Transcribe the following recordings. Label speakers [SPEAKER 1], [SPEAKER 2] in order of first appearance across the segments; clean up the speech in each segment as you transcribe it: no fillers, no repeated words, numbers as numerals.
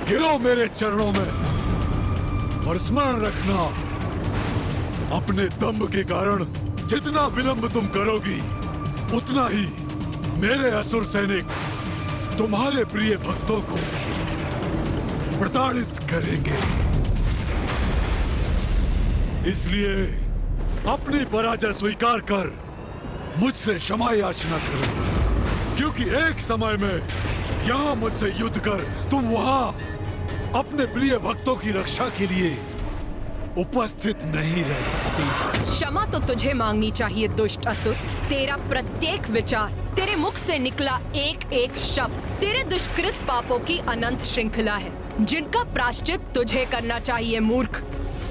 [SPEAKER 1] गिरो मेरे चरणों में और स्मरण रखना, अपने दम्भ के कारण जितना विलंब तुम करोगी उतना ही मेरे असुर सैनिक तुम्हारे प्रिय भक्तों को प्रताड़ित करेंगे। इसलिए अपनी पराजय स्वीकार कर मुझसे क्षमा याचना करो, क्योंकि एक समय में यहाँ मुझसे युद्ध कर तुम वहाँ अपने प्रिय भक्तों की रक्षा के लिए उपस्थित नहीं रह सकती।
[SPEAKER 2] क्षमा तो तुझे मांगनी चाहिए दुष्ट असुर। तेरा प्रत्येक विचार, तेरे मुख से निकला एक एक शब्द तेरे दुष्कृत पापों की अनंत श्रृंखला है, जिनका प्रायश्चित तुझे करना चाहिए मूर्ख।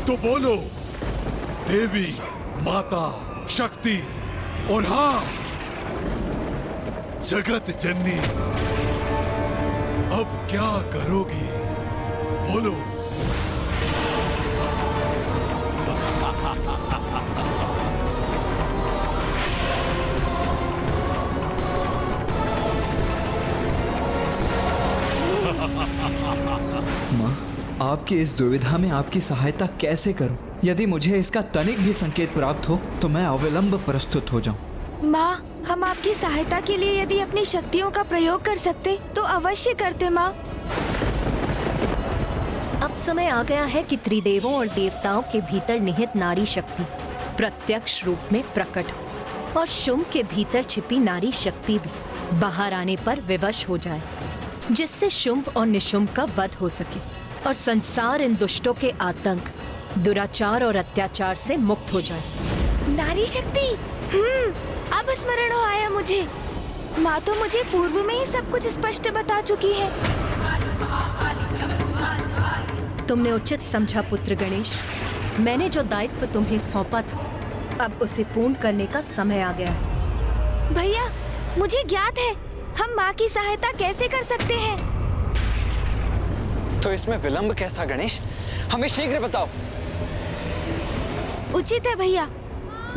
[SPEAKER 1] तो बोलो देवी, माता, शक्ति और हाँ जगत जननी, अब क्या करोगी? बोलो।
[SPEAKER 3] माँ, आपकी इस दुविधा में आपकी सहायता कैसे करूं? यदि मुझे इसका तनिक भी संकेत प्राप्त हो तो मैं अविलंब प्रस्तुत हो जाऊं।
[SPEAKER 4] माँ, हम आपकी सहायता के लिए यदि अपनी शक्तियों का प्रयोग कर सकते तो अवश्य करते माँ।
[SPEAKER 2] अब समय आ गया है कि त्रिदेवों और देवताओं के भीतर निहित नारी शक्ति प्रत्यक्ष रूप में प्रकट हो और शुंभ के भीतर छिपी नारी शक्ति भी बाहर आने पर विवश हो जाए, जिससे शुंभ और निशुंभ का वध हो सके और संसार इन दुष्टों के आतंक, दुराचार और अत्याचार से मुक्त हो जाए।
[SPEAKER 4] नारी शक्ति, अब स्मरण हो आया मुझे। माँ तो मुझे पूर्व में ही सब कुछ स्पष्ट बता चुकी है।
[SPEAKER 2] तुमने उचित समझा पुत्र गणेश। मैंने जो दायित्व तुम्हें सौंपा था, अब उसे पूर्ण करने का समय आ गया है।
[SPEAKER 4] भैया, मुझे ज्ञात है हम माँ की सहायता कैसे कर सकते हैं।
[SPEAKER 5] तो इसमें विलंब कैसा गणेश? हमें शीघ्र बताओ।
[SPEAKER 4] उचित है भैया,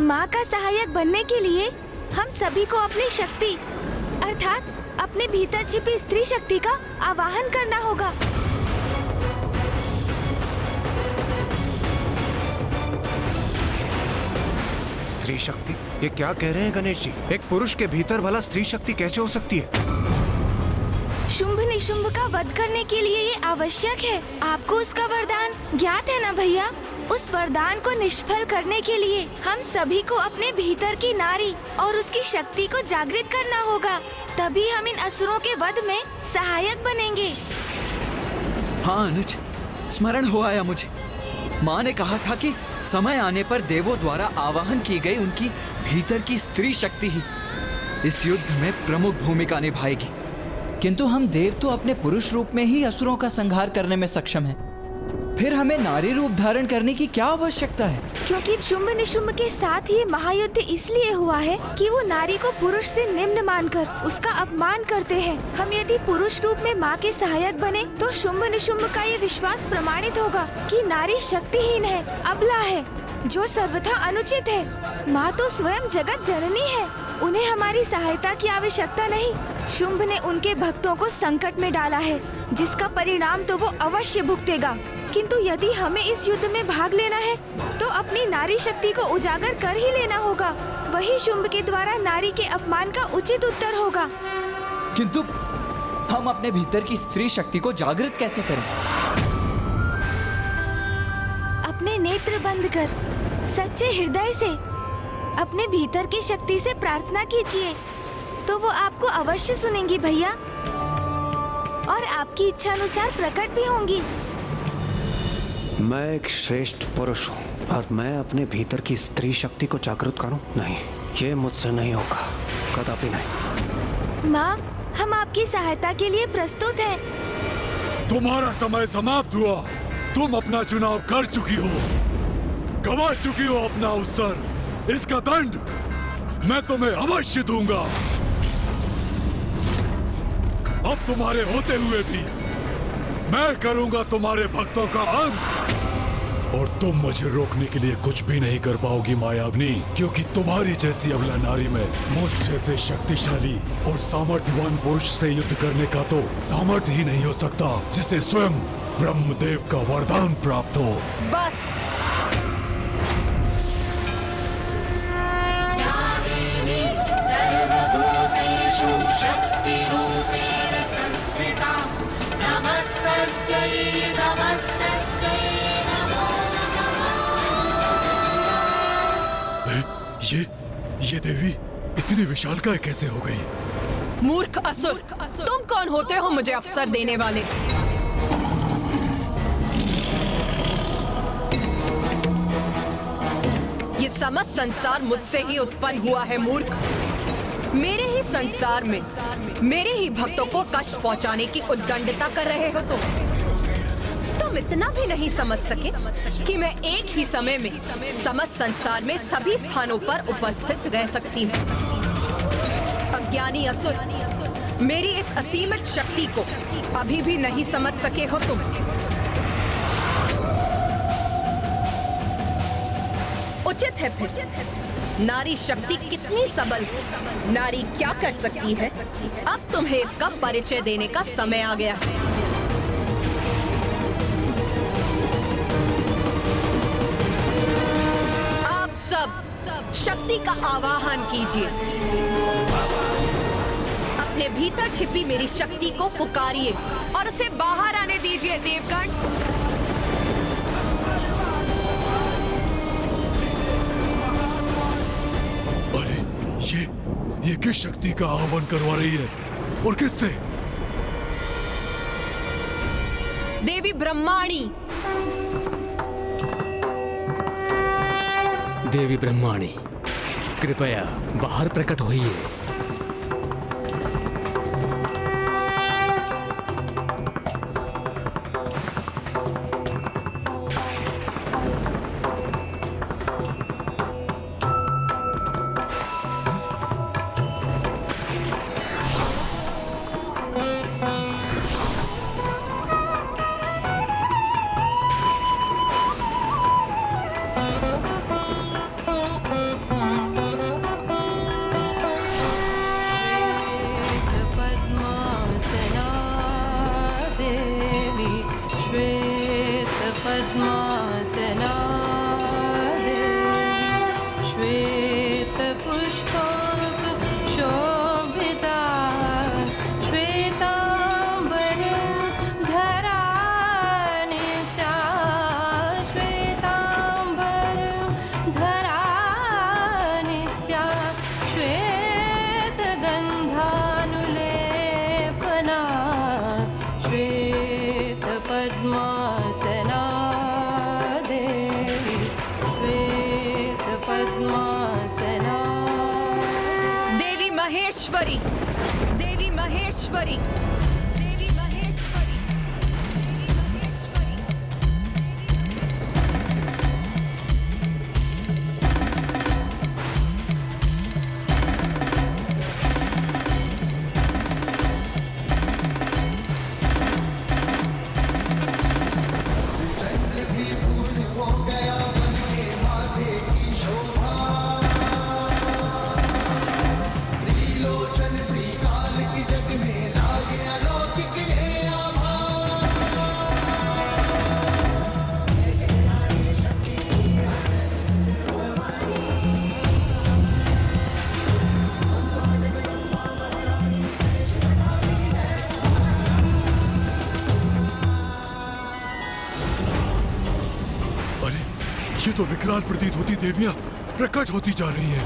[SPEAKER 4] माँ का सहायक बनने के लिए हम सभी को अपनी शक्ति अर्थात अपने भीतर छिपी स्त्री शक्ति का आवाहन करना होगा।
[SPEAKER 6] स्त्री शक्ति? ये क्या कह रहे हैं गणेश जी? एक पुरुष के भीतर भला स्त्री शक्ति कैसे हो सकती है?
[SPEAKER 4] शुंभ निशुंभ का वध करने के लिए ये आवश्यक है। आपको उसका वरदान ज्ञात है ना भैया? उस वरदान को निष्फल करने के लिए हम सभी को अपने भीतर की नारी और उसकी शक्ति को जागृत करना होगा, तभी हम इन असुरों के वध में सहायक बनेंगे।
[SPEAKER 3] हाँ अनुज, स्मरण हो आया मुझे। माँ ने कहा था कि समय आने पर देवों द्वारा आवाहन की गई उनकी भीतर की स्त्री शक्ति ही इस युद्ध में प्रमुख भूमिका निभाएगी। किंतु हम देव तो अपने पुरुष रूप में ही असुरों का संहार करने में सक्षम हैं। फिर हमें नारी रूप धारण करने की क्या आवश्यकता है?
[SPEAKER 4] क्योंकि शुंभ निशुंभ के साथ ये महायुद्ध इसलिए हुआ है कि वो नारी को पुरुष से निम्न मानकर उसका अपमान करते हैं। हम यदि पुरुष रूप में माँ के सहायक बने तो शुंभ निशुंभ का ये विश्वास प्रमाणित होगा कि नारी शक्तिहीन है, अबला है, जो सर्वथा अनुचित है। माँ तो स्वयं जगत जननी है, उन्हें हमारी सहायता की आवश्यकता नहीं। शुंभ ने उनके भक्तों को संकट में डाला है, जिसका परिणाम तो वो अवश्य भुगतेगा। किंतु यदि हमें इस युद्ध में भाग लेना है तो अपनी नारी शक्ति को उजागर कर ही लेना होगा। वही शुंभ के द्वारा नारी के अपमान का उचित उत्तर होगा।
[SPEAKER 3] किंतु हम अपने भीतर की स्त्री शक्ति को जागृत कैसे करें?
[SPEAKER 4] अपने नेत्र बंद कर सच्चे हृदय से अपने भीतर की शक्ति से प्रार्थना कीजिए, तो वो आपको अवश्य सुनेंगी भैया, और आपकी इच्छा अनुसार प्रकट भी होंगी।
[SPEAKER 6] मैं एक श्रेष्ठ पुरुष हूँ और मैं अपने भीतर की स्त्री शक्ति को जागृत करूँ? नहीं, ये मुझसे नहीं होगा, कदापि नहीं।
[SPEAKER 4] माँ, हम आपकी सहायता के लिए प्रस्तुत हैं।
[SPEAKER 1] तुम्हारा समय समाप्त हुआ। तुम अपना चुनाव कर चुकी हो, गवा चुकी हो अपना अवसर। इसका दंड मैं तुम्हें अवश्य दूंगा। अब तुम्हारे होते हुए भी मैं करूंगा तुम्हारे भक्तों का अंत। और तुम मुझे रोकने के लिए कुछ भी नहीं कर पाओगी मायावनी, क्योंकि तुम्हारी जैसी अबला नारी में मुझ जैसे शक्तिशाली और सामर्थ्यवान पुरुष से युद्ध करने का तो सामर्थ्य ही नहीं हो सकता जिसे स्वयं ब्रह्मदेव का वरदान प्राप्त हो।
[SPEAKER 2] बस।
[SPEAKER 1] ये देवी इतनी विशालकाय कैसे हो गई?
[SPEAKER 2] मूर्ख असुर, तुम कौन होते हो मुझे अवसर देने वाले? ये समस्त संसार मुझसे ही उत्पन्न हुआ है मूर्ख। मेरे ही संसार में मेरे ही भक्तों को कष्ट पहुंचाने की उद्दंडता कर रहे हो तुम इतना भी नहीं समझ सके कि मैं एक ही समय में समस्त संसार में सभी स्थानों पर उपस्थित रह सकती हूँ। अज्ञानी असुर, मेरी इस असीमित शक्ति को अभी भी नहीं समझ सके हो तुम। उचित है फिर, नारी शक्ति कितनी सबल, नारी क्या कर सकती है, अब तुम्हें इसका परिचय देने का समय आ गया है। आप सब शक्ति का आवाहन कीजिए, अपने भीतर छिपी मेरी शक्ति को पुकारिए और उसे बाहर आने दीजिए देवगण।
[SPEAKER 1] ये किस शक्ति का आह्वान करवा रही है और किससे?
[SPEAKER 2] देवी ब्रह्माणी।
[SPEAKER 7] देवी ब्रह्माणी, कृपया बाहर प्रकट होइए।
[SPEAKER 2] देवी महेश्वरी।
[SPEAKER 1] ये तो विकराल प्रतीत होती देवियां प्रकट होती जा रही है।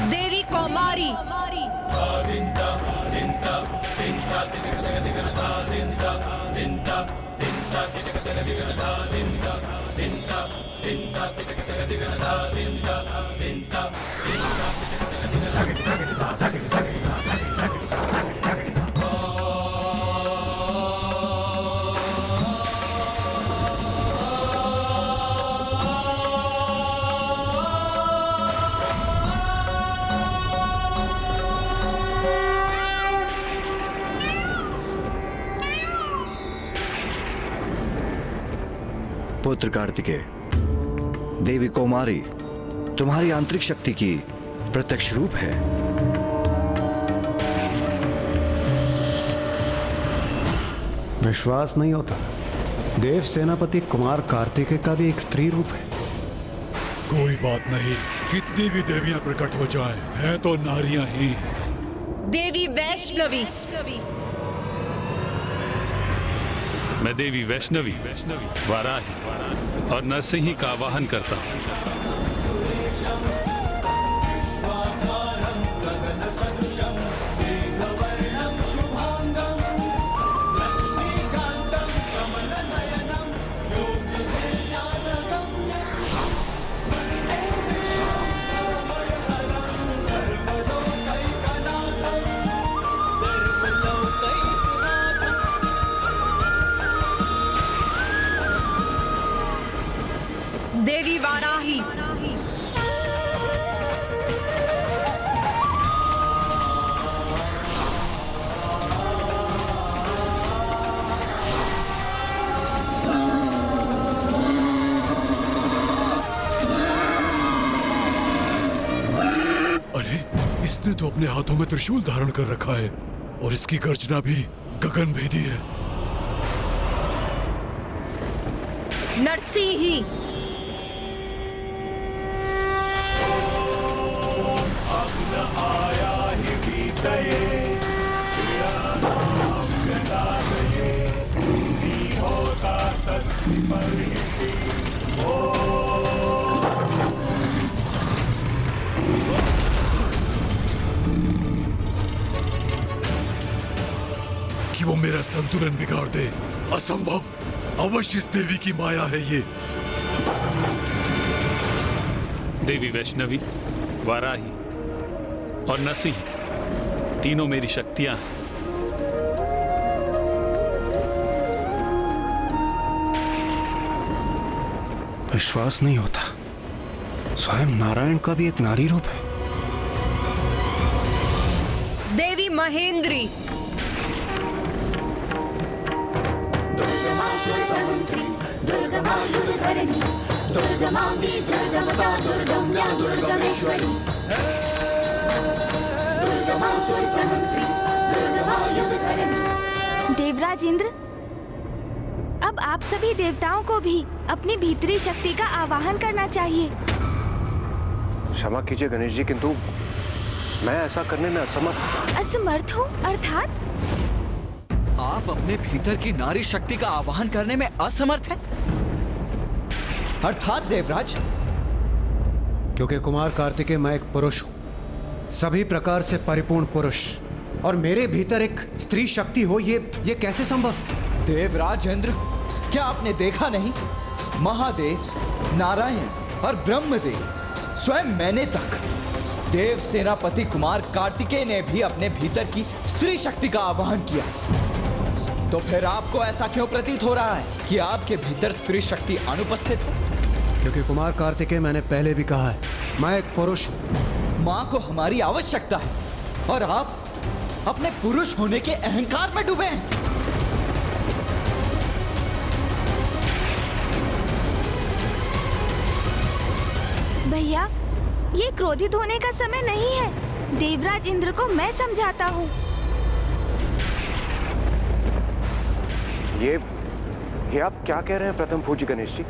[SPEAKER 2] देवी कौमारी।
[SPEAKER 8] पुत्र कार्तिकेय, देवी कौमारी तुम्हारी आंतरिक शक्ति की प्रत्यक्ष रूप है।
[SPEAKER 6] विश्वास नहीं होता। देव सेनापति कुमार कार्तिकेय का भी एक स्त्री रूप है।
[SPEAKER 1] कोई बात नहीं, कितनी भी देवियां प्रकट हो जाएं, हैं तो नारियां ही।
[SPEAKER 2] देवी वैष्णवी।
[SPEAKER 9] मैं देवी वैष्णवी वाराही और नरसिंही का आवाहन करता हूँ।
[SPEAKER 2] देवी वाराही।
[SPEAKER 1] अरे, इसने तो अपने हाथों में त्रिशूल धारण कर रखा है और इसकी गर्जना भी गगन भेदी है।
[SPEAKER 2] नरसिंही।
[SPEAKER 1] कि वो मेरा संतुलन बिगाड़ दे, असंभव। अवश्य इस देवी की माया है ये।
[SPEAKER 9] देवी वैष्णवी, वाराही और नरसिंही तीनों मेरी शक्तियां हैं।
[SPEAKER 6] विश्वास नहीं होता। स्वयं नारायण का भी एक नारी रूप है।
[SPEAKER 2] देवी महेंद्री।
[SPEAKER 4] देवराज इंद्र, अब आप सभी देवताओं को भी अपनी भीतरी शक्ति का आवाहन करना चाहिए।
[SPEAKER 6] क्षमा कीजिए गणेश जी, किंतु मैं ऐसा करने में असमर्थ।
[SPEAKER 4] असमर्थ हो अर्थात?
[SPEAKER 3] आप अपने भीतर की नारी शक्ति का आवाहन करने में असमर्थ हैं? अर्थात देवराज?
[SPEAKER 6] क्योंकि कुमार कार्तिकेय मैं एक पुरुष हूं, सभी प्रकार से परिपूर्ण पुरुष, और मेरे भीतर एक स्त्री शक्ति हो, ये कैसे संभव?
[SPEAKER 3] देवराज इंद्र, क्या आपने देखा नहीं? महादेव, नारायण और ब्रह्मदेव, स्वयं मैंने तक देव सेनापति कुमार कार्तिकेय ने भी अपने भीतर की स्त्री शक्ति का आवाहन किया। तो फिर आपको ऐसा क्यों प्रतीत हो रहा है कि आपके भीतर स्त्री शक्ति अनुपस्थित है?
[SPEAKER 6] क्योंकि कुमार कार्तिकेय, मैंने पहले भी कहा है, मैं एक पुरुष हूं।
[SPEAKER 3] मां को हमारी आवश्यकता है और आप अपने पुरुष होने के अहंकार में डूबे हैं।
[SPEAKER 4] भैया, ये क्रोधित होने का समय नहीं है। देवराज इंद्र को मैं समझाता हूँ।
[SPEAKER 6] ये आप क्या कह रहे हैं प्रथम पूज्य गणेश जी?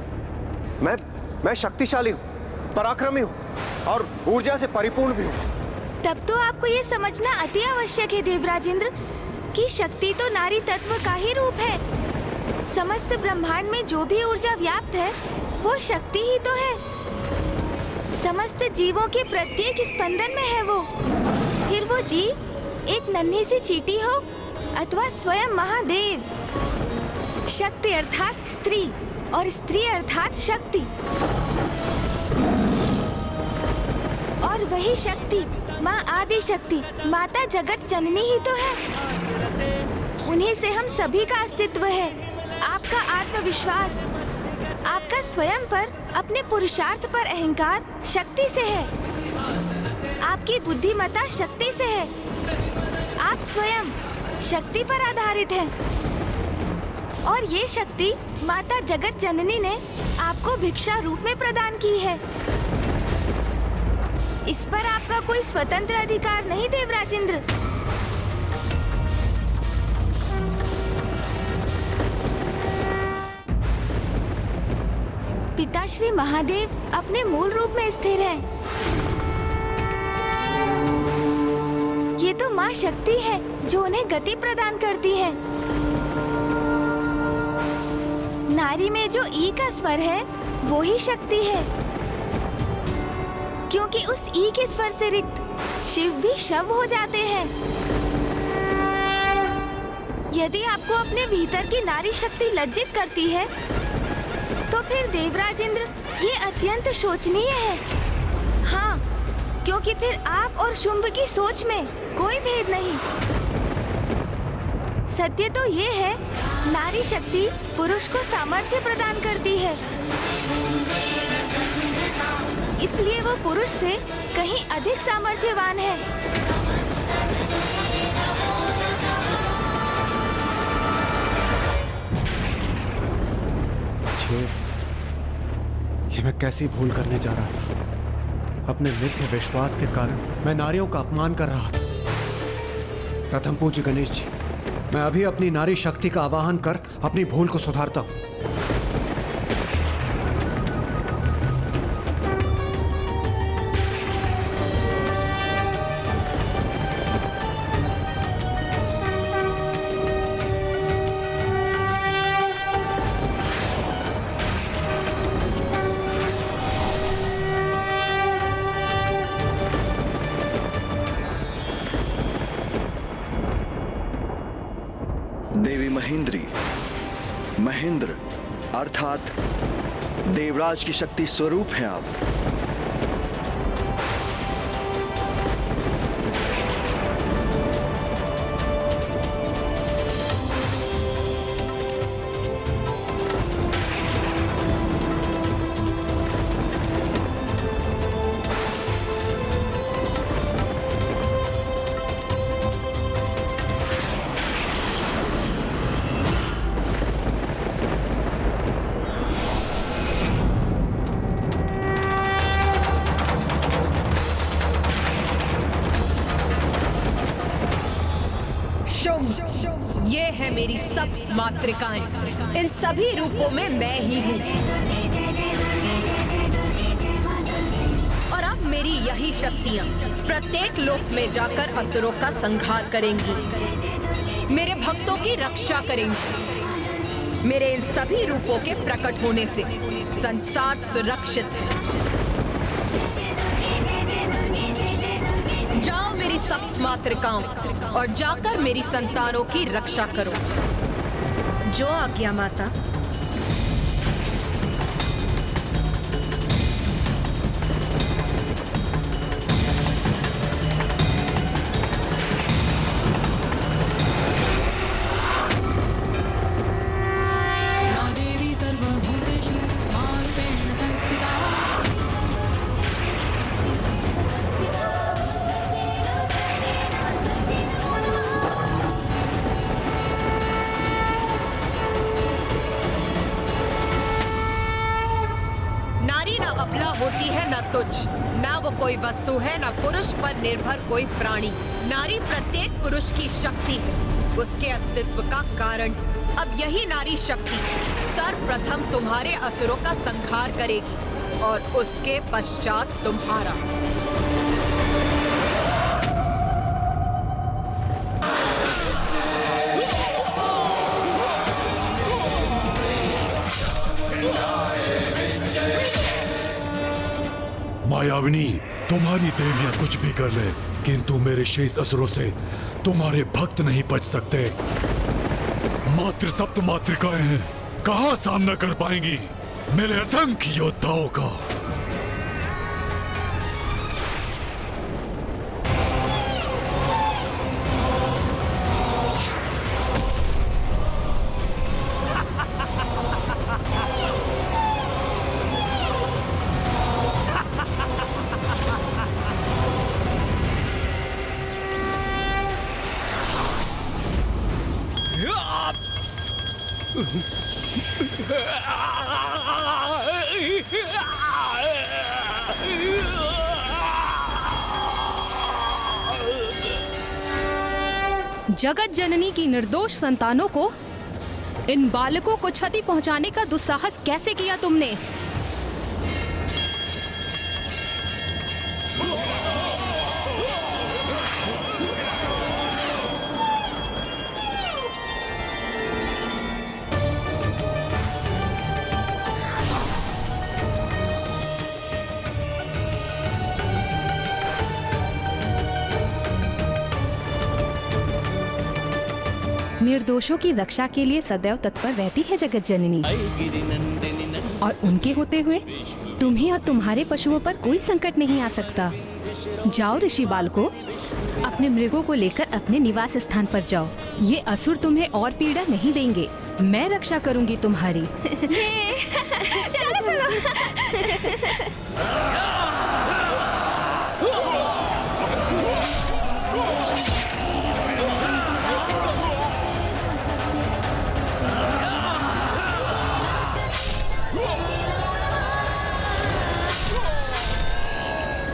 [SPEAKER 6] मैं शक्तिशाली हूँ, पराक्रमी हूँ और ऊर्जा से परिपूर्ण भी हूँ।
[SPEAKER 4] तब तो आपको ये समझना अति आवश्यक है देवराज इंद्र कि शक्ति तो नारी तत्व का ही रूप है। समस्त ब्रह्मांड में जो भी ऊर्जा व्याप्त है वो शक्ति ही तो है। समस्त जीवों के प्रत्येक स्पंदन में है वो। फिर वो जीव एक नन्ही सी चींटी हो अथवा स्वयं महादेव। शक्ति अर्थात स्त्री और स्त्री अर्थात शक्ति, और वही शक्ति माँ आदि शक्ति, माता जगत जननी ही तो है। उन्हीं से हम सभी का अस्तित्व है। आपका आत्मविश्वास, आपका स्वयं पर, अपने पुरुषार्थ पर अहंकार शक्ति से है। आपकी बुद्धिमत्ता शक्ति से है। आप स्वयं शक्ति पर आधारित हैं। और ये शक्ति माता जगत जननी ने आपको भिक्षा रूप में प्रदान की है। इस पर आपका कोई स्वतंत्र अधिकार नहीं देवराजेंद्र। पिताश्री महादेव अपने मूल रूप में स्थिर हैं। ये तो माँ शक्ति है जो उन्हें गति प्रदान करती है। नारी में जो ई का स्वर है वो ही शक्ति है, क्योंकि उस ई के स्वर से रिक्त शिव भी शव हो जाते हैं। यदि आपको अपने भीतर की नारी शक्ति लज्जित करती है तो फिर देवराजेंद्र ये अत्यंत शोचनीय है। हाँ, क्योंकि फिर आप और शुंभ की सोच में कोई भेद नहीं। सत्य तो ये है, नारी शक्ति पुरुष को सामर्थ्य प्रदान करती है, इसलिए वो पुरुष से कहीं अधिक सामर्थ्यवान है।
[SPEAKER 6] ये मैं कैसी भूल करने जा रहा था। अपने मिथ्य विश्वास के कारण मैं नारियों का अपमान कर रहा था। प्रथम पूज्य गणेश जी, मैं अभी अपनी नारी शक्ति का आवाहन कर अपनी भूल को सुधारता हूँ।
[SPEAKER 8] देवी महेंद्री, महेंद्र अर्थात देवराज की शक्ति स्वरूप हैं आप।
[SPEAKER 2] ये है मेरी सब मातृकाएं। इन सभी रूपों में मैं ही हूँ। और अब मेरी यही शक्तियाँ प्रत्येक लोक में जाकर असुरों का संहार करेंगी, मेरे भक्तों की रक्षा करेंगी। मेरे इन सभी रूपों के प्रकट होने से संसार सुरक्षित है। जाओ मेरी सप्त मातृकाओं और जाकर मेरी संतानों की रक्षा करो। जो आज्ञा माता। होती है न तुच्छ, ना वो कोई वस्तु है, न पुरुष पर निर्भर कोई प्राणी। नारी प्रत्येक पुरुष की शक्ति है, उसके अस्तित्व का कारण। अब यही नारी शक्ति सर्वप्रथम तुम्हारे असुरों का संहार करेगी और उसके पश्चात तुम्हारा।
[SPEAKER 1] मायाविनी, तुम्हारी देवियां कुछ भी कर ले, किंतु मेरे शेष असुरों से तुम्हारे भक्त नहीं बच सकते। मात्र सप्त मातृकाएं हैं, कहां सामना कर पाएंगी मेरे असंख्य योद्धाओं का।
[SPEAKER 10] जगत जननी की निर्दोष संतानों को, इन बालकों को क्षति पहुंचाने का दुस्साहस कैसे किया तुमने? निर्दोषों की रक्षा के लिए सदैव तत्पर रहती है जगत जननी, और उनके होते हुए तुम्हें और तुम्हारे पशुओं पर कोई संकट नहीं आ सकता। जाओ ऋषि बालको, अपने मृगों को लेकर अपने निवास स्थान पर जाओ। ये असुर तुम्हें और पीड़ा नहीं देंगे। मैं रक्षा करूंगी तुम्हारी।
[SPEAKER 4] चलो चलो।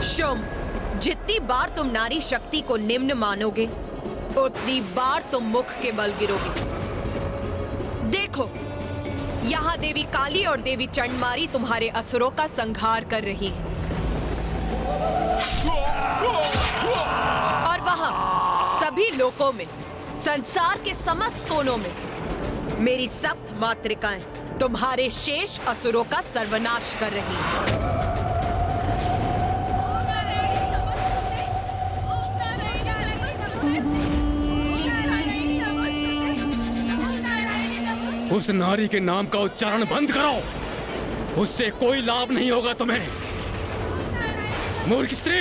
[SPEAKER 2] शुम, जितनी बार तुम नारी शक्ति को निम्न मानोगे, उतनी बार तुम मुख के बल गिरोगे। देखो, यहाँ देवी काली और देवी चंडमारी तुम्हारे असुरों का संहार कर रही है, और वहाँ सभी लोकों में, संसार के समस्त कोनों में मेरी सप्त मातृकाएं तुम्हारे शेष असुरों का सर्वनाश कर रही हैं।
[SPEAKER 7] उस नारी के नाम का उच्चारण बंद करो, उससे कोई लाभ नहीं होगा तुम्हें। मूर्ख स्त्री,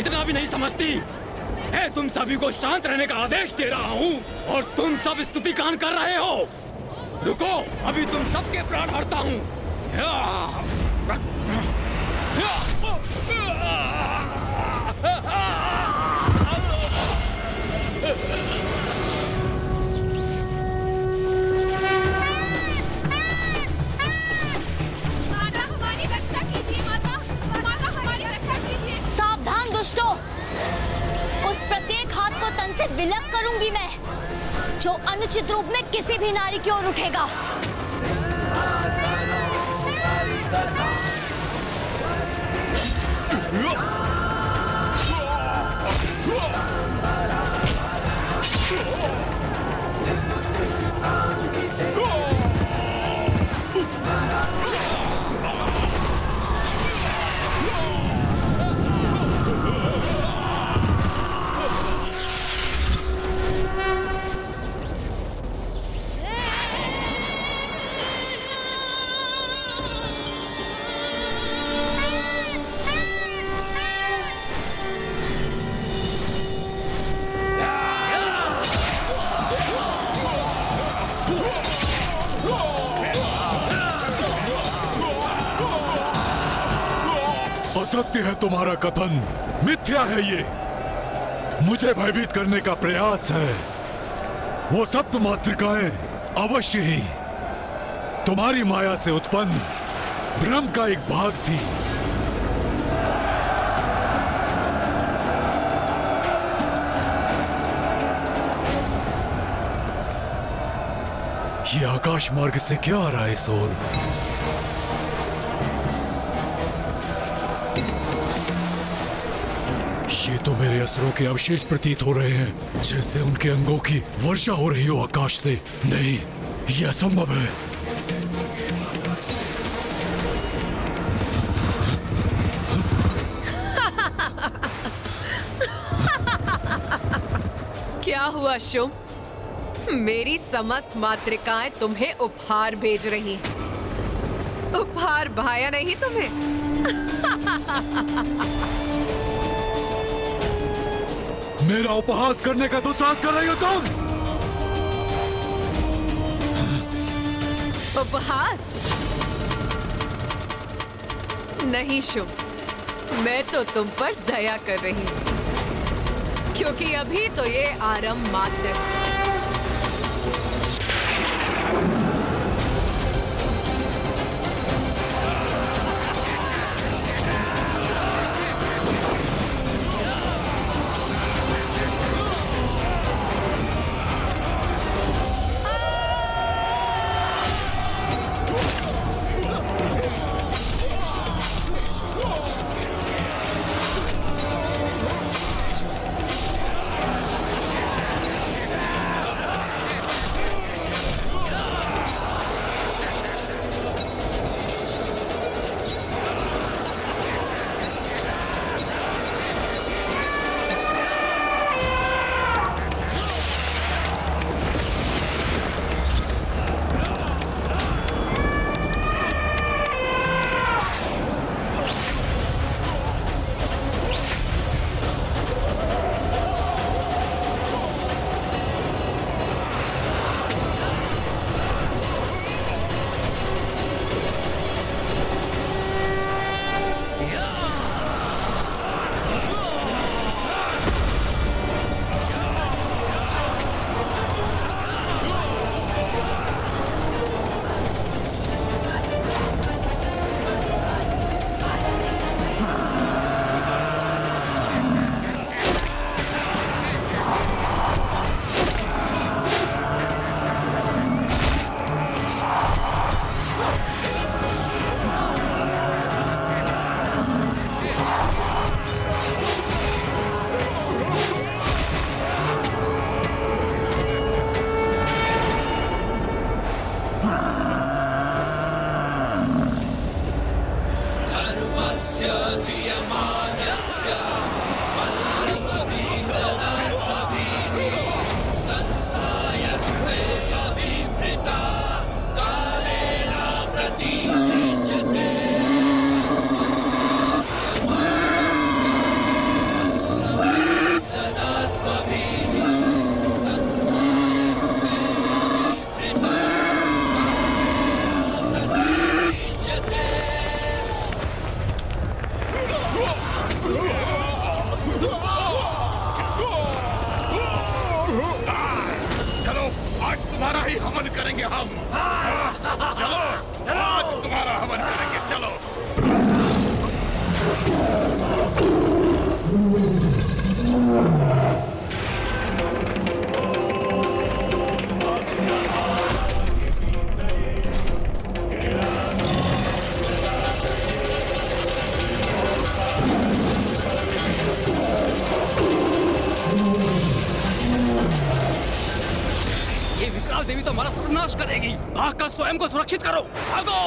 [SPEAKER 7] इतना भी नहीं समझती है। तुम सभी को शांत रहने का आदेश दे रहा हूँ और तुम सब स्तुति गान कर रहे हो। रुको, अभी तुम सबके प्राण हरता हूँ।
[SPEAKER 11] सावधान दुष्टों, उस प्रत्येक हाथ को तन से विलग करूंगी मैं, जो अनुचित रूप में किसी भी नारी की ओर उठेगा।
[SPEAKER 1] असत्य है तुम्हारा कथन, मिथ्या है ये। मुझे भयभीत करने का प्रयास है। वो सप्त मातृकाएं अवश्य ही तुम्हारी माया से उत्पन्न भ्रम का एक भाग थी। ये आकाश मार्ग से क्या आ रहा है इस ओर? ये तो मेरे असुरों के अवशेष प्रतीत हो रहे हैं, जैसे उनके अंगों की वर्षा हो रही हो आकाश से। नहीं, यह असंभव है।
[SPEAKER 2] क्या हुआ शुम? मेरी समस्त मातृकाएं तुम्हें उपहार भेज रही हैं। उपहार भाया नहीं तुम्हें?
[SPEAKER 1] मेरा उपहास करने का दुस्साहस कर रही हो तुम?
[SPEAKER 2] उपहास? नहीं शुम, मैं तो तुम पर दया कर रही हूँ, क्योंकि अभी तो ये आरंभ मात्र है।
[SPEAKER 9] हवन करेंगे हम। चलो आज तुम्हारा हवन करेंगे, चलो।
[SPEAKER 7] ये विकराल देवी तो हमारा सर्वनाश करेगी। भागकर स्वयं को सुरक्षित करो, भागो।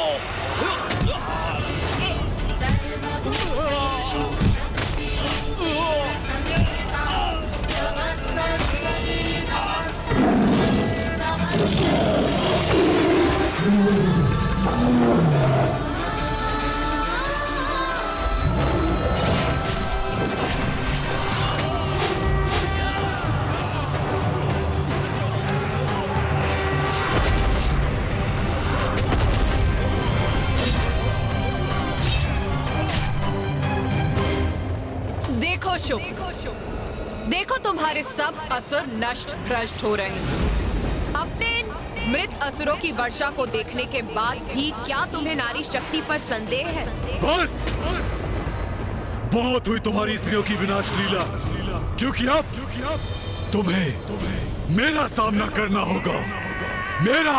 [SPEAKER 2] देखो शुभ, देखो तुम्हारे सब असुर नष्ट भ्रष्ट हो रहे हैं। अपने इन मृत असुरों की वर्षा को देखने के बाद भी क्या तुम्हें नारी शक्ति पर संदेह है?
[SPEAKER 1] बस बहुत हुई तुम्हारी स्त्रियों की विनाश लीला, क्योंकि अब तुम्हें मेरा सामना करना होगा। मेरा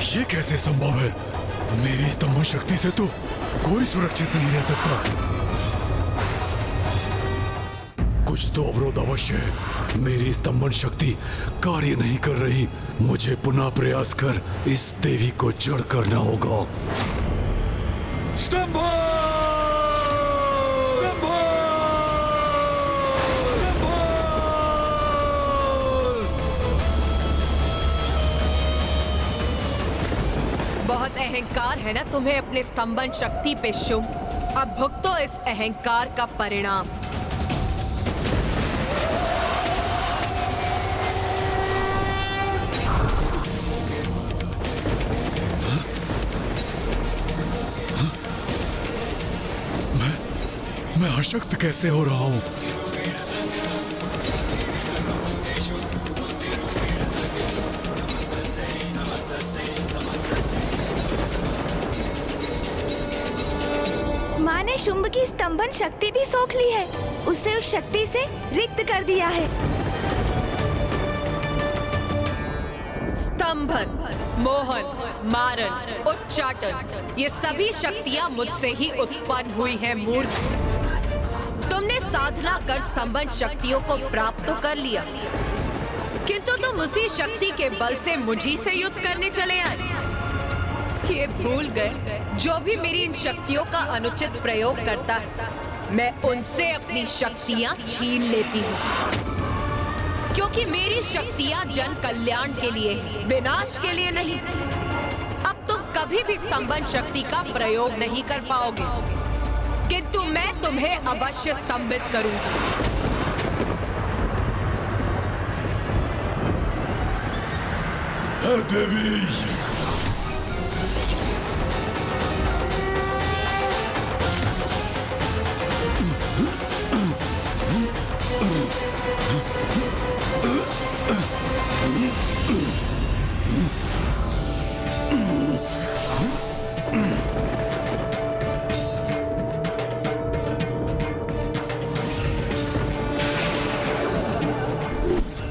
[SPEAKER 1] ये कैसे संभव है? मेरी स्तंभन शक्ति से तो कोई सुरक्षित नहीं रह सकता। कुछ तो अवरोध अवश्य है। मेरी स्तंभन शक्ति कार्य नहीं कर रही। मुझे पुनः प्रयास कर इस देवी को जड़ करना होगा। स्तंभन!
[SPEAKER 2] बहुत अहंकार है ना तुम्हें अपने स्तंभन शक्ति पे शुभ। अब भुगतो इस अहंकार का परिणाम।
[SPEAKER 1] मैं अशक्त कैसे हो रहा हूँ?
[SPEAKER 4] माँ ने शुंभ की स्तंभन शक्ति भी सोख ली है। उसे उस शक्ति से रिक्त कर दिया है।
[SPEAKER 2] स्तंभन, मोहन, मारण, उच्चाटन, ये सभी शक्तियाँ मुझसे ही उत्पन्न हुई हैं मूर्ख। तुमने साधना कर स्तंभन शक्तियों को प्राप्त तो कर लिया, किंतु तुम उसी शक्ति के बल से मुझी से युद्ध करने चले आए। ये भूल गए जो भी मेरी इन शक्तियों का अनुचित प्रयोग करता है, मैं उनसे अपनी शक्तियाँ छीन लेती हूँ। क्योंकि मेरी शक्तियाँ जन कल्याण के लिए हैं, विनाश के लिए नहीं। अब तुम कभी भी स्तंभन शक्ति का प्रयोग नहीं कर पाओगे, किंतु मैं तुम्हें अवश्य स्तंभित करूंगी।
[SPEAKER 1] देवी,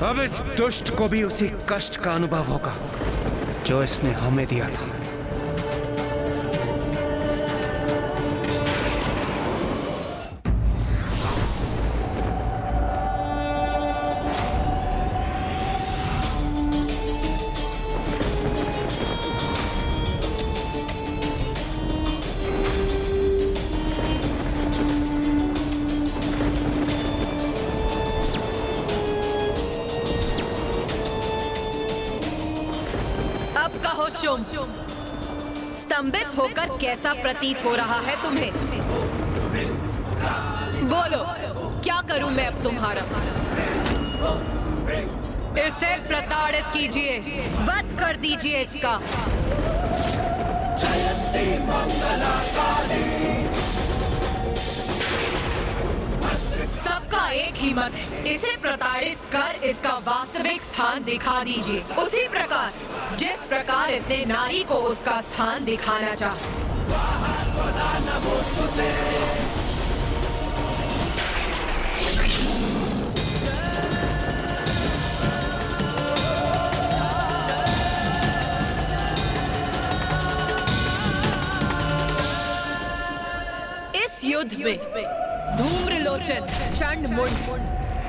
[SPEAKER 6] अब इस दुष्ट को भी उसी कष्ट का अनुभव होगा जो इसने हमें दिया था।
[SPEAKER 2] कहो शुम, स्तंभित होकर कैसा प्रतीत हो रहा है तुम्हें? बोलो, क्या करूं मैं अब तुम्हारा? इसे प्रताड़ित कीजिए, वध कर दीजिए इसका। सबका एक ही मत है, इसे प्रताड़ित कर इसका वास्तविक स्थान दिखा दीजिए, उसी प्रकार जिस प्रकार इसने नारी को उसका स्थान दिखाना चाहा। इस युद्ध में धूम्रलोचन, चंडमुंड,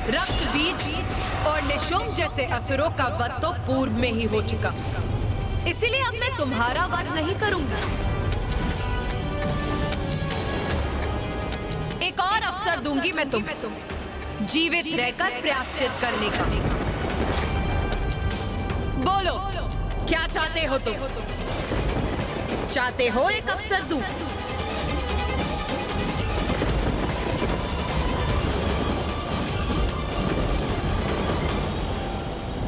[SPEAKER 2] रक्त बीज और निशुंभ जैसे असुरों का वध तो पूर्व में ही हो चुका, इसलिए अब मैं तुम्हारा वध नहीं करूंगा। एक और अवसर दूंगी मैं तुम्हें जीवित रहकर प्रायश्चित करने का। बोलो, क्या चाहते हो तुम? चाहते हो एक अवसर दूं?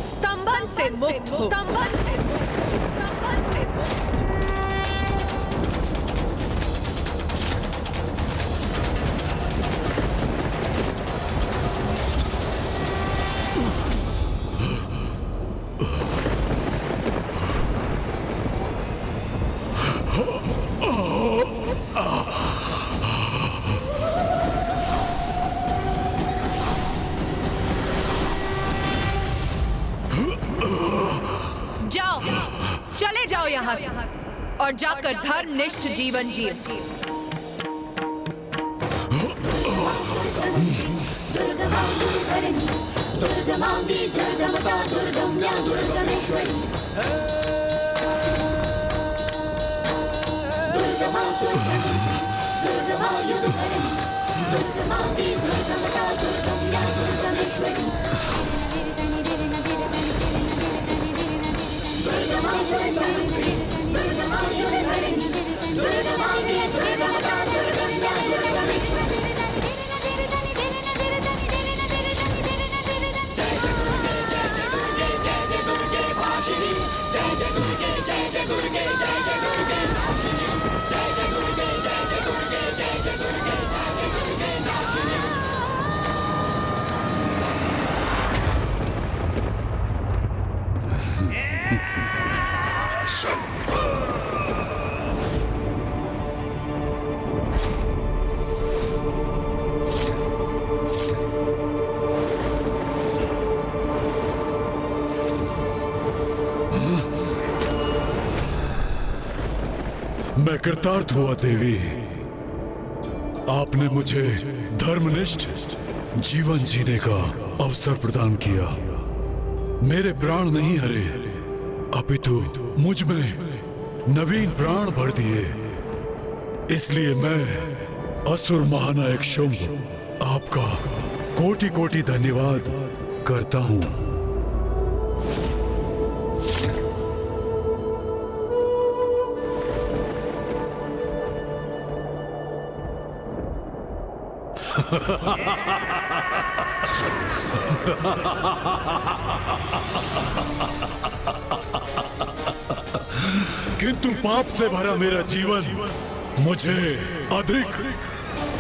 [SPEAKER 2] स्तंभन से मुक्त हो, स्तंभन से मुक्त हो, स्तंभन से मुक्त हो। चले जाओ यहाँ से और जाकर धर्मनिष्ठ जीवन जिए।
[SPEAKER 1] मैं कृतार्थ हुआ देवी, आपने मुझे धर्मनिष्ठ जीवन जीने का अवसर प्रदान किया। मेरे प्राण नहीं हरे, अपितु मुझ में नवीन प्राण भर दिए। इसलिए मैं असुर महानायक शुंभ आपका कोटि कोटि धन्यवाद करता हूं। किंतु पाप से भरा मेरा जीवन मुझे अधिक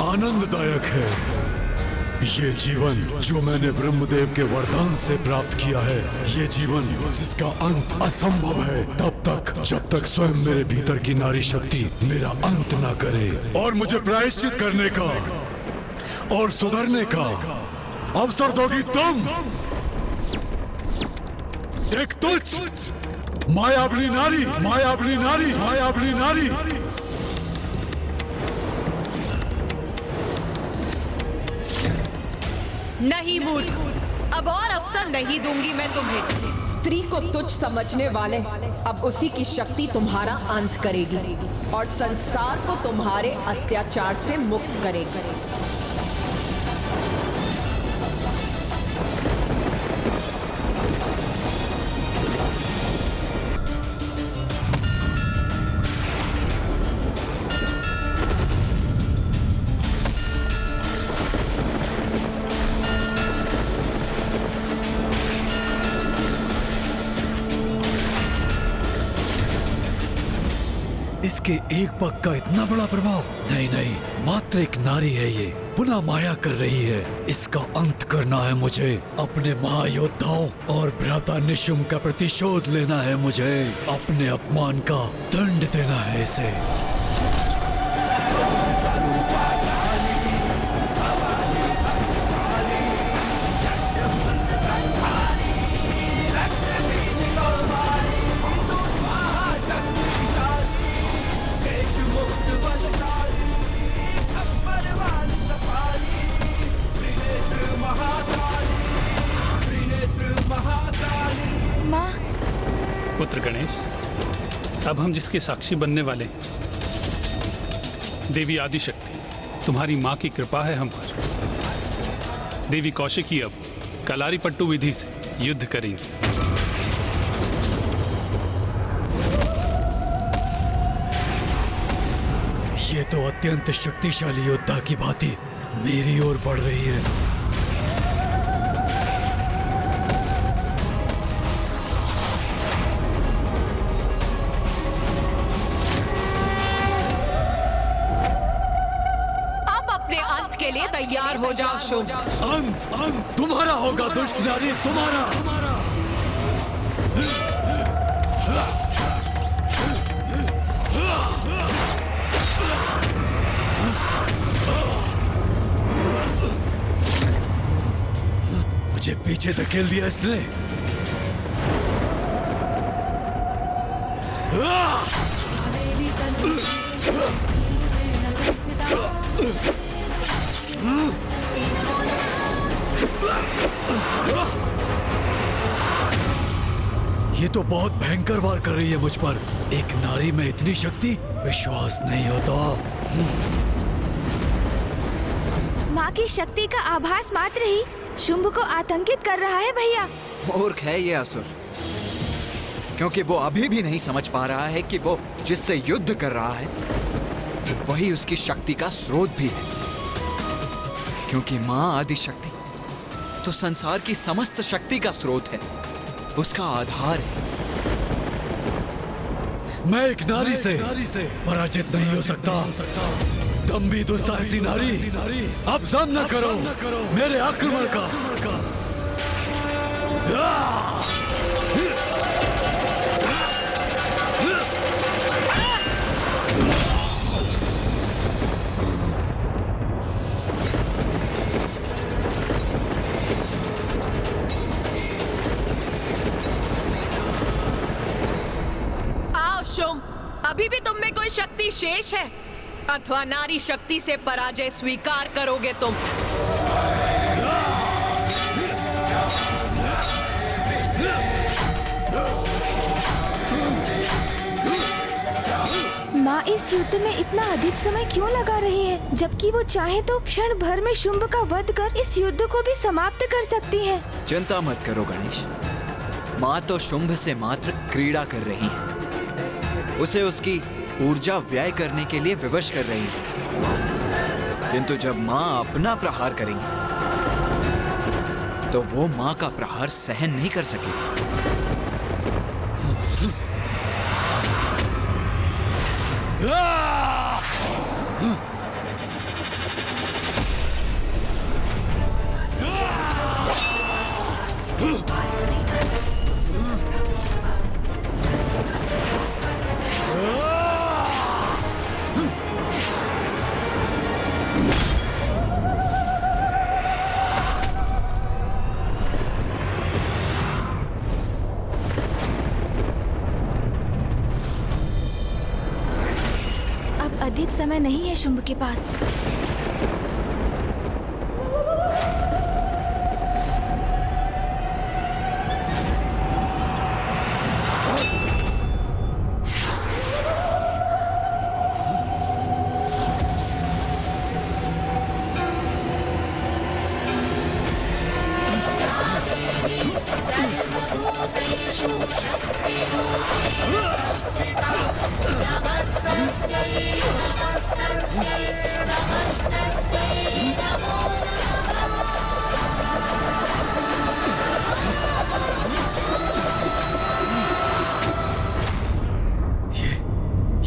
[SPEAKER 1] आनंददायक है। ये जीवन जो मैंने ब्रह्मदेव के वरदान से प्राप्त किया है, ये जीवन जिसका अंत असंभव है तब तक जब तक स्वयं मेरे भीतर की नारी शक्ति मेरा अंत ना करे और मुझे प्रायश्चित करने का और सुधरने का अवसर दोगी तुम। एक तुच्छ मायावनी नारी, मायावनी नारी, मायावनी नारी।
[SPEAKER 2] नहीं मूर्ख, अब और अवसर नहीं दूंगी मैं तुम्हें। स्त्री को तुच्छ समझने वाले अब उसी की शक्ति तुम्हारा अंत करेगी और संसार को तुम्हारे अत्याचार से मुक्त करेगी।
[SPEAKER 1] इसके एक पग का इतना बड़ा प्रभाव? नहीं नहीं, मात्र एक नारी है ये, पुनः माया कर रही है। इसका अंत करना है मुझे। अपने महायोद्धाओं और भ्राता निशुम्भ का प्रतिशोध लेना है मुझे। अपने अपमान का दंड देना है इसे।
[SPEAKER 4] माँ,
[SPEAKER 9] पुत्र गणेश, अब हम जिसके साक्षी बनने वाले हैं, देवी आदिशक्ति, तुम्हारी माँ की कृपा है हम पर। देवी कौशिकी अब कलारी पट्टू विधि से युद्ध करेंगी।
[SPEAKER 1] ये तो अत्यंत शक्तिशाली योद्धा की भांति मेरी ओर बढ़ रही है।
[SPEAKER 2] के लिए तैयार हो जाओ शुम्भ।
[SPEAKER 1] अंत अंत तुम्हारा होगा दुष्ट नारी, तुम्हारा। मुझे पीछे धकेल दिया इसने। ये तो बहुत भयंकर वार कर रही है मुझ पर। एक नारी में इतनी शक्ति, विश्वास नहीं होता।
[SPEAKER 4] माँ की शक्ति का आभास मात्र ही शुंभ को आतंकित कर रहा है भैया।
[SPEAKER 3] मूर्ख है ये असुर, क्योंकि वो अभी भी नहीं समझ पा रहा है कि वो जिससे युद्ध कर रहा है वही उसकी शक्ति का स्रोत भी है। क्योंकि माँ आदिशक्ति तो संसार की समस्त शक्ति का स्रोत है, उसका आधार है।
[SPEAKER 1] मैं एक नारी से पराजित नहीं हो सकता। दम्भी दुस्साहसी नारी, अब सामना करो मेरे आक्रमण का।
[SPEAKER 2] अभी भी तुम में कोई शक्ति शेष है, अथवा नारी शक्ति से पराजय स्वीकार करोगे तुम?
[SPEAKER 4] माँ इस युद्ध में इतना अधिक समय क्यों लगा रही है, जबकि वो चाहे तो क्षण भर में शुंभ का वध कर इस युद्ध को भी समाप्त कर सकती है।
[SPEAKER 3] चिंता मत करो गणेश, माँ तो शुंभ से मात्र क्रीड़ा कर रही है। उसे उसकी ऊर्जा व्यय करने के लिए विवश कर रही है, किंतु जब माँ अपना प्रहार करेंगी तो वो माँ का प्रहार सहन नहीं कर सकेगी।
[SPEAKER 4] अधिक समय नहीं है शुंभ के पास।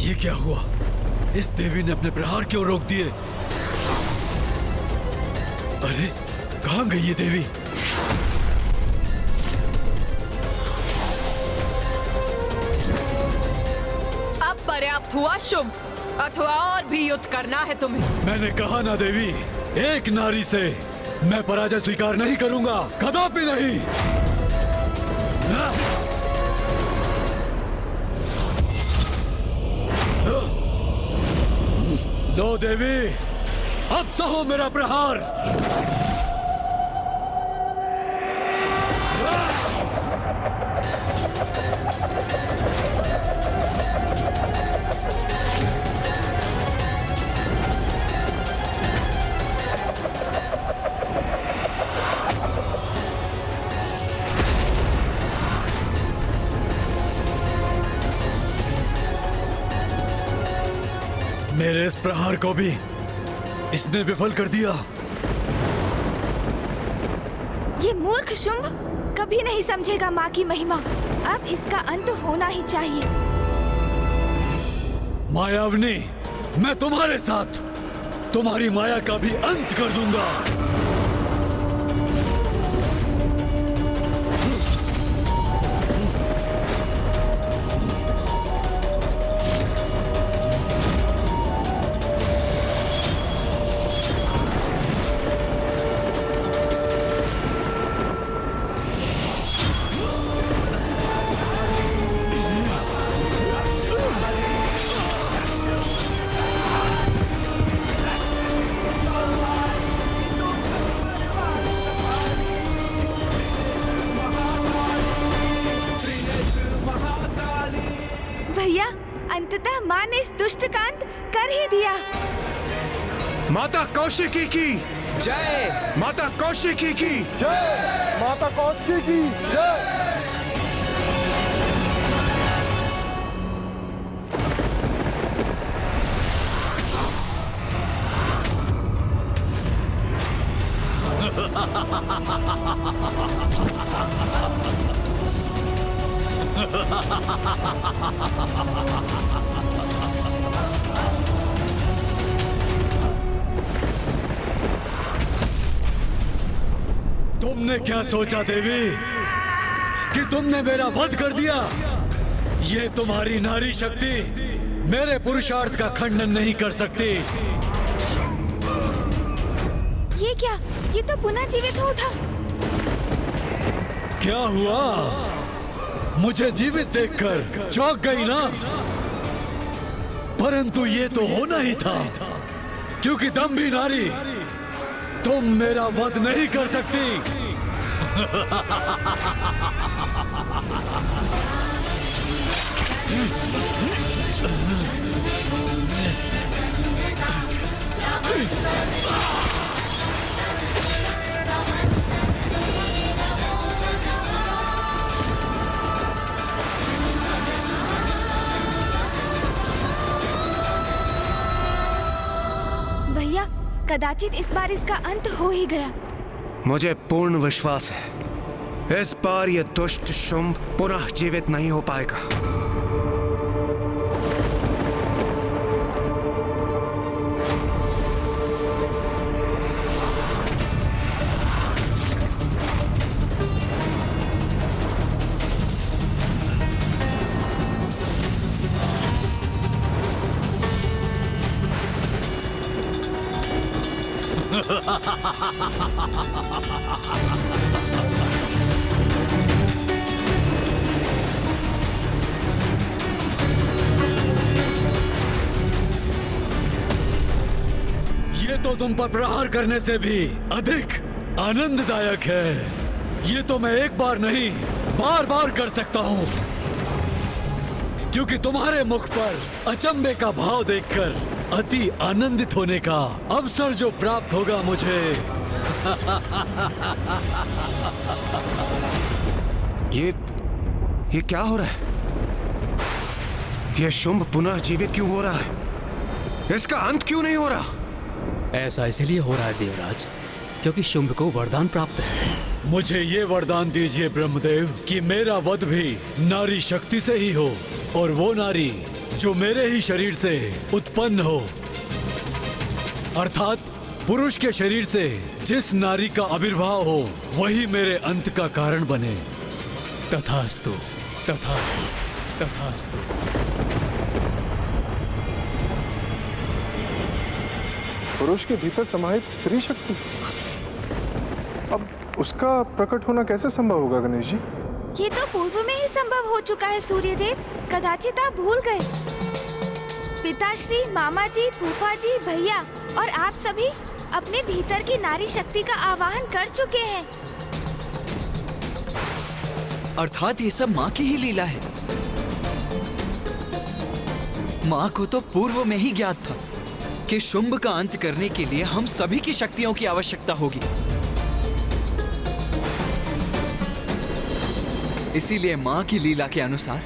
[SPEAKER 1] ये क्या हुआ? हुआ? इस देवी ने अपने प्रहार क्यों रोक दिए? अरे कहाँ गई ये देवी?
[SPEAKER 2] अब पर्याप्त हुआ शुभ, अथवा और भी युद्ध करना है तुम्हें?
[SPEAKER 1] मैंने कहा ना देवी, एक नारी से मैं पराजय स्वीकार नहीं करूंगा, कदापि नहीं। लो देवी, अब सहो मेरा प्रहार। मेरे इस प्रहार को भी इसने विफल कर दिया।
[SPEAKER 4] ये मूर्ख शुंभ कभी नहीं समझेगा माँ की महिमा। अब इसका अंत होना ही चाहिए।
[SPEAKER 1] मायावनी, मैं तुम्हारे साथ तुम्हारी माया का भी अंत कर दूंगा।
[SPEAKER 4] भैया, अंततः माँ ने इस दुष्ट का अंत कर ही दिया।
[SPEAKER 6] माता कौशिकी की
[SPEAKER 3] जय।
[SPEAKER 6] माता कौशिकी की
[SPEAKER 12] जय। माता कौशिकी की जय।
[SPEAKER 1] तुमने क्या सोचा देवी कि तुमने मेरा वध कर दिया? ये तुम्हारी नारी शक्ति मेरे पुरुषार्थ का खंडन नहीं कर सकती।
[SPEAKER 4] ये क्या? ये तो पुनः जीवित हो उठा।
[SPEAKER 1] क्या हुआ? मुझे जीवित देखकर चौंक गई ना? परंतु ये तो होना ही था, क्योंकि दम्भी नारी, तुम मेरा वध नहीं कर सकती।
[SPEAKER 4] भैया, कदाचित इस बार इसका अंत हो ही गया।
[SPEAKER 6] मुझे पूर्ण विश्वास है इस बार ये दुष्ट शुंभ पुनः जीवित नहीं हो पाएगा।
[SPEAKER 1] ये तो तुम पर प्रहार करने से भी अधिक आनंददायक है। ये तो मैं एक बार नहीं, बार बार कर सकता हूँ, क्योंकि तुम्हारे मुख पर अचंभे का भाव देखकर अति आनंदित होने का अवसर जो प्राप्त होगा मुझे।
[SPEAKER 6] ये क्या हो रहा है? ये शुंभ पुनः जीवित क्यों हो रहा है? इसका अंत क्यों नहीं हो रहा?
[SPEAKER 7] ऐसा इसलिए हो रहा है देवराज, क्योंकि शुंभ को वरदान प्राप्त है।
[SPEAKER 1] मुझे ये वरदान दीजिए ब्रह्मदेव कि मेरा वध भी नारी शक्ति से ही हो, और वो नारी जो मेरे ही शरीर से उत्पन्न हो, अर्थात पुरुष के शरीर से जिस नारी का आविर्भाव हो वही मेरे अंत का कारण बने।
[SPEAKER 7] तथास्तु, तथास्तु, तथास्तु।
[SPEAKER 12] पुरुष के भीतर समाहित स्त्री शक्ति, अब उसका प्रकट होना कैसे संभव होगा गणेश जी?
[SPEAKER 4] ये तो पूर्व में ही संभव हो चुका है सूर्यदेव, कदाचित आप भूल गए। पिताश्री, मामा जी, फूफा जी, भैया और आप सभी अपने भीतर की नारी शक्ति का आवाहन कर चुके हैं।
[SPEAKER 3] अर्थात ये सब माँ की ही लीला है। माँ को तो पूर्व में ही ज्ञात था कि शुंभ का अंत करने के लिए हम सभी की शक्तियों की आवश्यकता होगी। इसीलिए माँ की लीला के अनुसार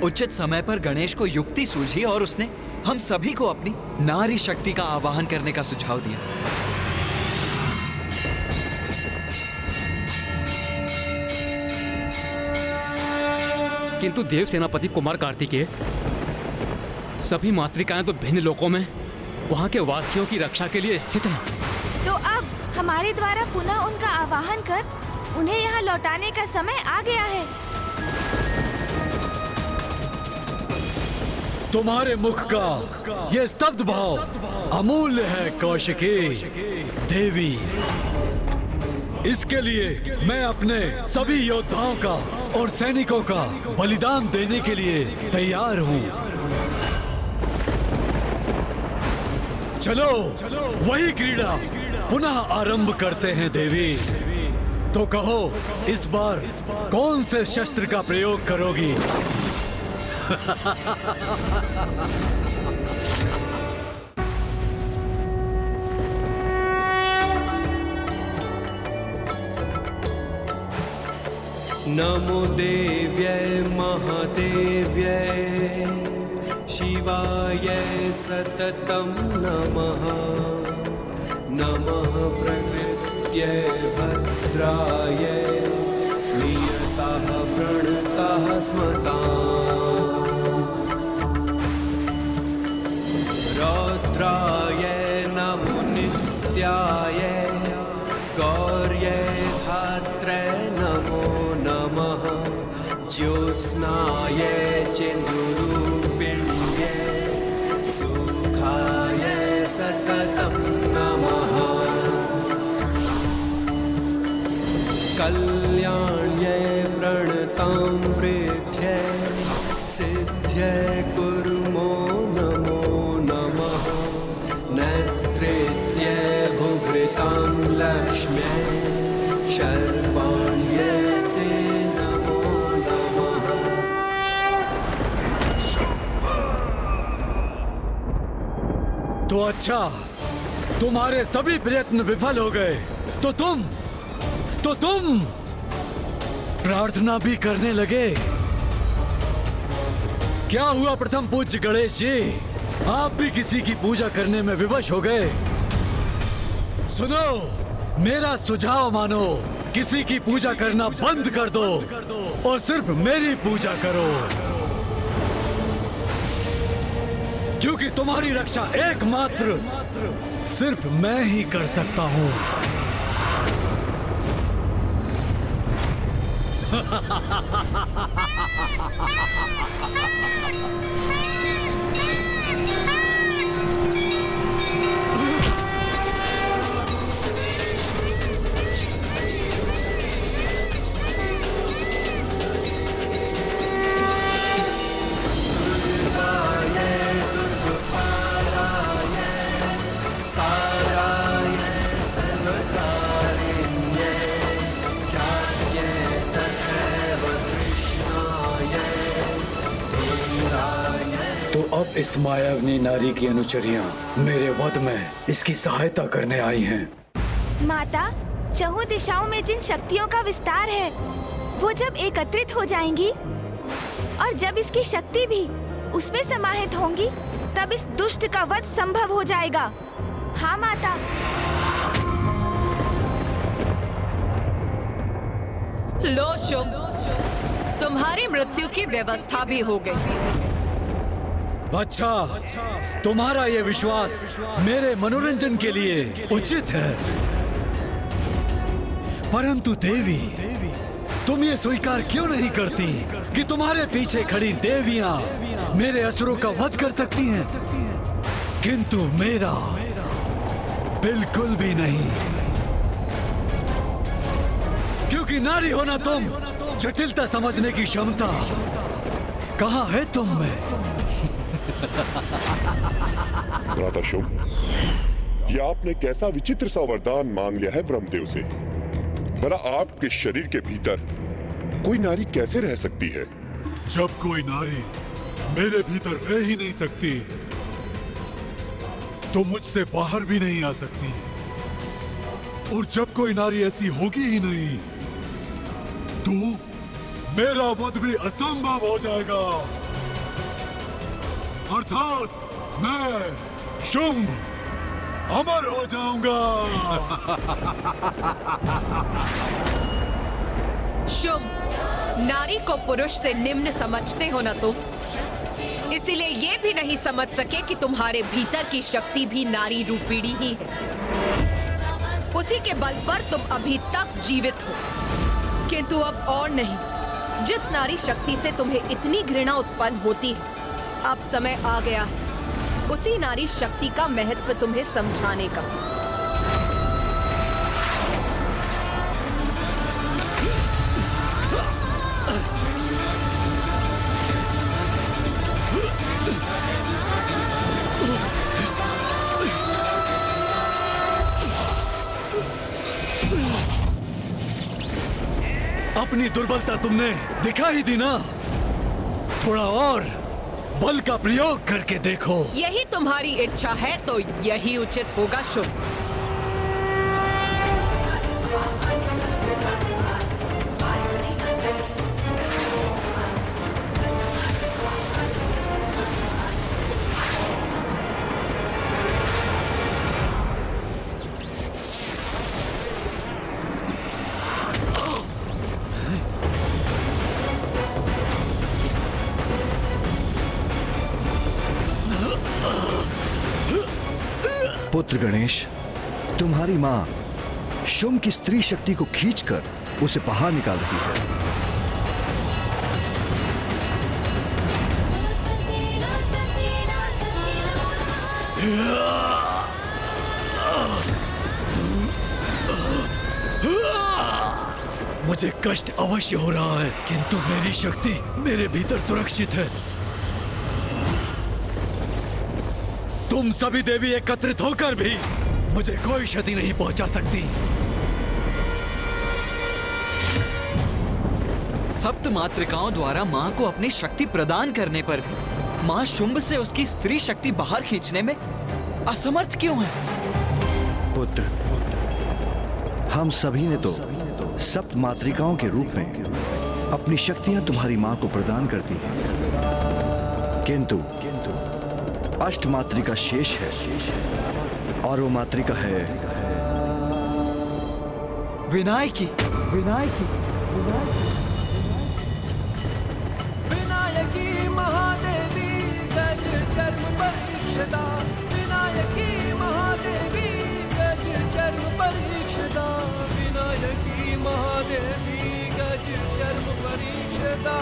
[SPEAKER 3] उचित समय पर गणेश को युक्ति सूझी और उसने हम सभी को अपनी नारी शक्ति का आवाहन करने का सुझाव दिया।
[SPEAKER 7] किंतु देव सेनापति कुमार कार्तिकेय, सभी मातृकाएं तो भिन्न लोकों में वहां के वासियों की रक्षा के लिए स्थित हैं।
[SPEAKER 4] तो अब हमारे द्वारा पुनः उनका आवाहन कर उन्हें यहाँ लौटाने का समय आ गया है।
[SPEAKER 1] तुम्हारे मुख का ये स्तब्ध भाव अमूल्य है कौशिकी देवी। इसके लिए मैं अपने सभी योद्धाओं का और सैनिकों का बलिदान देने के लिए तैयार हूँ। चलो वही क्रीड़ा पुनः आरंभ करते हैं देवी। तो कहो इस बार कौन से शस्त्र का प्रयोग करोगी?
[SPEAKER 13] नमो देव्यै महादेव्यै शिवाय सततं नमः। नमः प्रकृत्यै भद्राय नियतः प्रणतः स्मताम्। रौद्राय नमो नित्याय गौर्यै धात्रे नमो नमः। ज्योत्स्नाय चेन्दुरूपिण्ये सुखाय सततं नमः। कल्याण्यै प्रणतां वृद्ध्यै सिद्ध्यै कुर्मो नमो नमः। नेत्रेत्यै भुभृतां लक्ष्म्यै शर्वाण्यै ते नमो नमः।
[SPEAKER 1] तो अच्छा, तुम्हारे सभी प्रयत्न विफल हो गए तो तुम प्रार्थना भी करने लगे। क्या हुआ प्रथम पूज्य गणेश जी, आप भी किसी की पूजा करने में विवश हो गए? सुनो, मेरा सुझाव मानो, किसी की पूजा करना बंद कर दो और सिर्फ मेरी पूजा करो, क्योंकि तुम्हारी रक्षा एकमात्र सिर्फ मैं ही कर सकता हूँ। तो अब इस मायाविनी नारी की अनुचरियां मेरे वध में इसकी सहायता करने आई हैं।
[SPEAKER 4] माता, चहुं दिशाओं में जिन शक्तियों का विस्तार है वो जब एकत्रित हो जाएंगी और जब इसकी शक्ति भी उसमें समाहित होंगी तब इस दुष्ट का वध संभव हो जाएगा। हाँ माता।
[SPEAKER 2] लो शुंभ, तुम्हारी मृत्यु की व्यवस्था भी हो गई।
[SPEAKER 1] अच्छा, तुम्हारा ये विश्वास मेरे मनोरंजन के लिए उचित है, परंतु देवी, तुम ये स्वीकार क्यों नहीं करती कि तुम्हारे पीछे खड़ी देवियां मेरे असुरों का वध कर सकती हैं, किंतु मेरा बिल्कुल भी नहीं, क्योंकि नारी होना तुम, जटिलता समझने की क्षमता कहाँ है तुम में?
[SPEAKER 14] भ्राता शुंभ, ये आपने कैसा विचित्र सा वरदान मांग लिया है ब्रह्मदेव से। भला आपके शरीर के भीतर कोई नारी कैसे रह सकती है?
[SPEAKER 1] जब कोई नारी मेरे भीतर रह ही नहीं सकती, तो मुझसे बाहर भी नहीं आ सकती, और जब कोई नारी ऐसी होगी ही नहीं, तो मेरा वध भी असंभव हो जाएगा, अर्थात मैं शुंभ अमर हो जाऊंगा।
[SPEAKER 2] शुंभ, नारी को पुरुष से निम्न समझते हो ना तुम, इसीलिए ये भी नहीं समझ सके कि तुम्हारे भीतर की शक्ति भी नारी रूपिणी ही है। उसी के बल पर तुम अभी तक जीवित हो, किंतु अब और नहीं। जिस नारी शक्ति से तुम्हें इतनी घृणा उत्पन्न होती है, अब समय आ गया है उसी नारी शक्ति का महत्व तुम्हें समझाने का।
[SPEAKER 1] अपनी दुर्बलता तुमने दिखा ही दी ना, थोड़ा और बल का प्रयोग करके देखो।
[SPEAKER 2] यही तुम्हारी इच्छा है तो यही उचित होगा शुंभ।
[SPEAKER 8] पुत्र गणेश, तुम्हारी माँ शुंभ की स्त्री शक्ति को खींचकर उसे बाहर निकाल रही है।
[SPEAKER 1] मुझे कष्ट अवश्य हो रहा है, किंतु मेरी शक्ति मेरे भीतर सुरक्षित है। तुम सभी देवी एकत्रित होकर भी मुझे कोई क्षति नहीं पहुंचा सकती।
[SPEAKER 3] सप्त मातृकाओं द्वारा माँ को अपनी शक्ति प्रदान करने पर भी माँ शुंभ से उसकी स्त्री शक्ति बाहर खींचने में असमर्थ क्यों है?
[SPEAKER 8] पुत्र, हम सभी ने तो सप्त मातृकाओं के रूप में अपनी शक्तियां तुम्हारी माँ को प्रदान करती हैं, किंतु अष्ट मातृका शेष है, और वो मातृका है
[SPEAKER 3] विनायकी।
[SPEAKER 13] विनायकी महादेवी गज चर्म परीक्षदा, विनायकी महादेवी गज चर्म परीक्षदा, विनायकी महादेवी गज चर्म परीक्षदा।